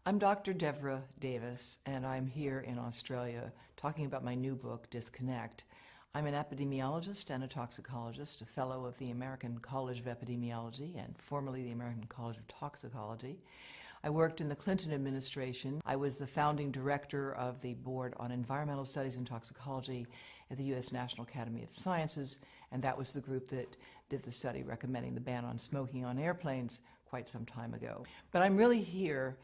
I'm Dr. Devra Davis, and I'm here in Australia talking about my new book, Disconnect. I'm an epidemiologist and a toxicologist, a fellow of the American College of Epidemiology and formerly the American College of Toxicology. I worked in the Clinton administration. I was the founding director of the Board on Environmental Studies and Toxicology at the U.S. National Academy of Sciences, and that was the group that did the study recommending the ban on smoking on airplanes quite some time ago. But I'm really here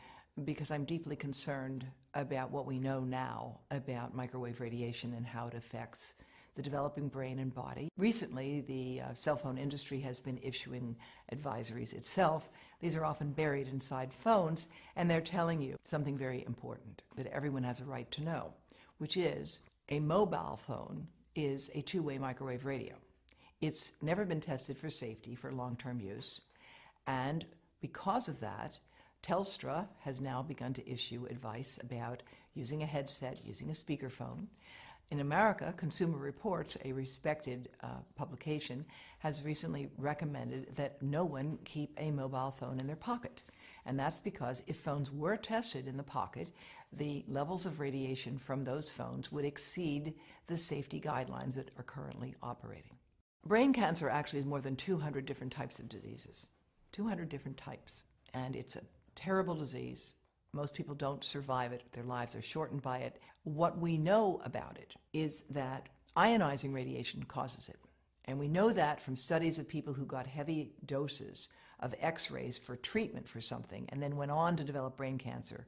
because I'm deeply concerned about what we know now about microwave radiation and how it affects the developing brain and body. Recently, the cell phone industry has been issuing advisories itself. These are often buried inside phones, and they're telling you something very important that everyone has a right to know, which is a mobile phone is a two-way microwave radio. It's never been tested for safety for long-term use, and because of that, Telstra has now begun to issue advice about using a headset, using a speakerphone. In America, Consumer Reports, a respected publication, has recently recommended that no one keep a mobile phone in their pocket. And that's because if phones were tested in the pocket, the levels of radiation from those phones would exceed the safety guidelines that are currently operating. Brain cancer actually is more than 200 different types of diseases. 200 different types. And it's a terrible disease. Most people don't survive it. Their lives are shortened by it. What we know about it is that ionizing radiation causes it. And we know that from studies of people who got heavy doses of X-rays for treatment for something and then went on to develop brain cancer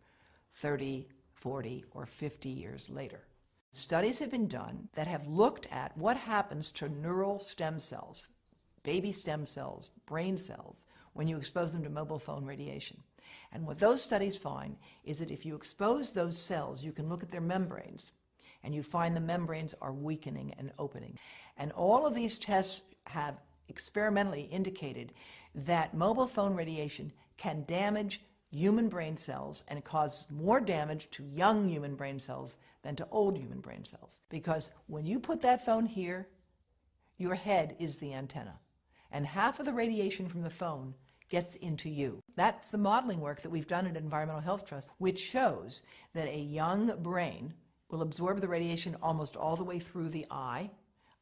30, 40, or 50 years later. Studies have been done that have looked at what happens to neural stem cells, baby stem cells, brain cells, when you expose them to mobile phone radiation. And what those studies find is that if you expose those cells, you can look at their membranes, and you find the membranes are weakening and opening. And all of these tests have experimentally indicated that mobile phone radiation can damage human brain cells, and it causes more damage to young human brain cells than to old human brain cells. Because when you put that phone here, your head is the antenna, and half of the radiation from the phone gets into you. That's the modeling work that we've done at Environmental Health Trust, which shows that a young brain will absorb the radiation almost all the way through the eye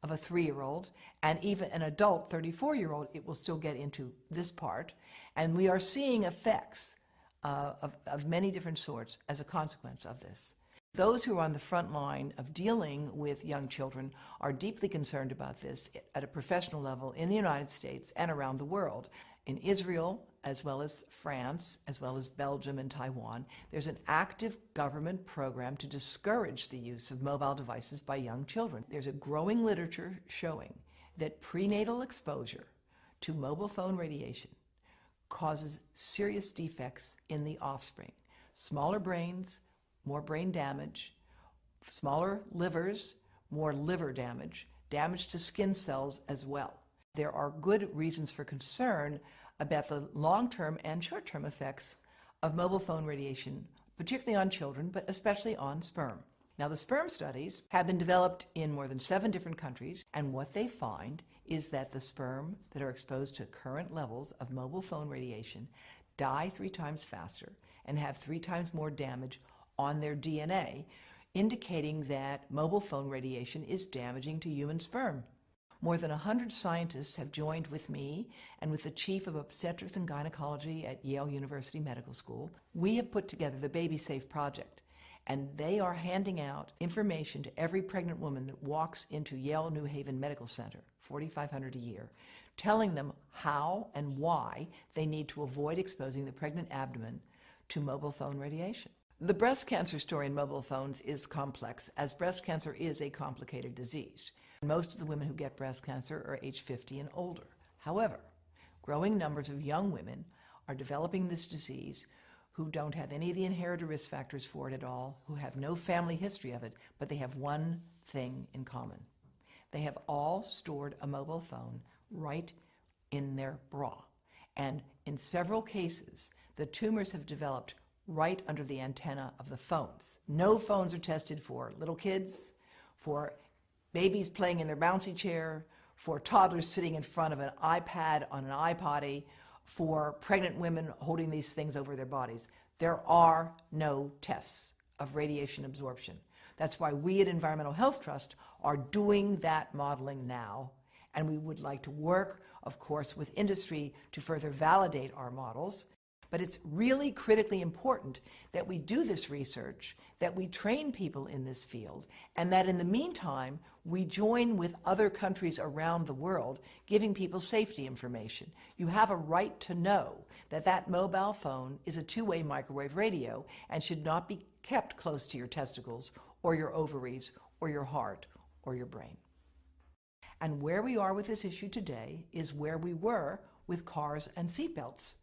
of a 3-year-old, and even an adult 34-year-old, it will still get into this part. And we are seeing effects of many different sorts as a consequence of this. Those who are on the front line of dealing with young children are deeply concerned about this at a professional level in the United States and around the world. In Israel, as well as France, as well as Belgium and Taiwan, there's an active government program to discourage the use of mobile devices by young children. There's a growing literature showing that prenatal exposure to mobile phone radiation causes serious defects in the offspring. Smaller brains, more brain damage, smaller livers, more liver damage, damage to skin cells as well. There are good reasons for concern about the long-term and short-term effects of mobile phone radiation, particularly on children, but especially on sperm. Now, the sperm studies have been developed in more than 7 different countries, and what they find is that the sperm that are exposed to current levels of mobile phone radiation die 3 times faster and have 3 times more damage on their DNA, indicating that mobile phone radiation is damaging to human sperm. More than 100 scientists have joined with me and with the chief of obstetrics and gynecology at Yale University Medical School. We have put together the Baby Safe Project, and they are handing out information to every pregnant woman that walks into Yale New Haven Medical Center, $4,500 a year, telling them how and why they need to avoid exposing the pregnant abdomen to mobile phone radiation. The breast cancer story in mobile phones is complex, as breast cancer is a complicated disease. Most of the women who get breast cancer are age 50 and older. However, growing numbers of young women are developing this disease who don't have any of the inherited risk factors for it at all, who have no family history of it, but they have one thing in common. They have all stored a mobile phone right in their bra. And in several cases, the tumors have developed right under the antenna of the phones. No phones are tested for little kids, for babies playing in their bouncy chair, for toddlers sitting in front of an iPad on an iPotty, for pregnant women holding these things over their bodies. There are no tests of radiation absorption. That's why we at Environmental Health Trust are doing that modeling now, and we would like to work, of course, with industry to further validate our models. But it's really critically important that we do this research, that we train people in this field, and that in the meantime, we join with other countries around the world, giving people safety information. You have a right to know that that mobile phone is a two-way microwave radio and should not be kept close to your testicles or your ovaries or your heart or your brain. And where we are with this issue today is where we were with cars and seatbelts.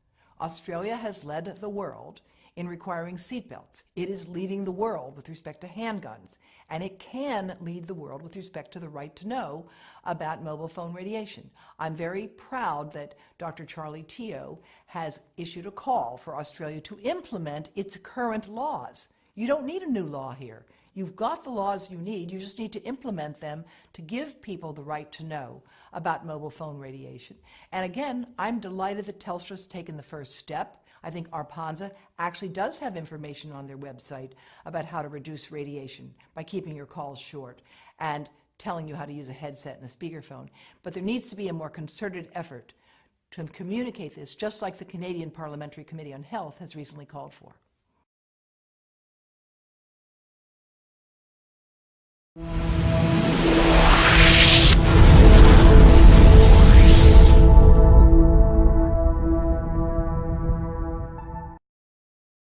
Australia has led the world in requiring seatbelts. It is leading the world with respect to handguns, and it can lead the world with respect to the right to know about mobile phone radiation. I'm very proud that Dr. Charlie Teo has issued a call for Australia to implement its current laws. You don't need a new law here. You've got the laws you need. You just need to implement them to give people the right to know about mobile phone radiation. And again, I'm delighted that Telstra's taken the first step. I think Arpanza actually does have information on their website about how to reduce radiation by keeping your calls short and telling you how to use a headset and a speakerphone. But there needs to be a more concerted effort to communicate this, just like the Canadian Parliamentary Committee on Health has recently called for.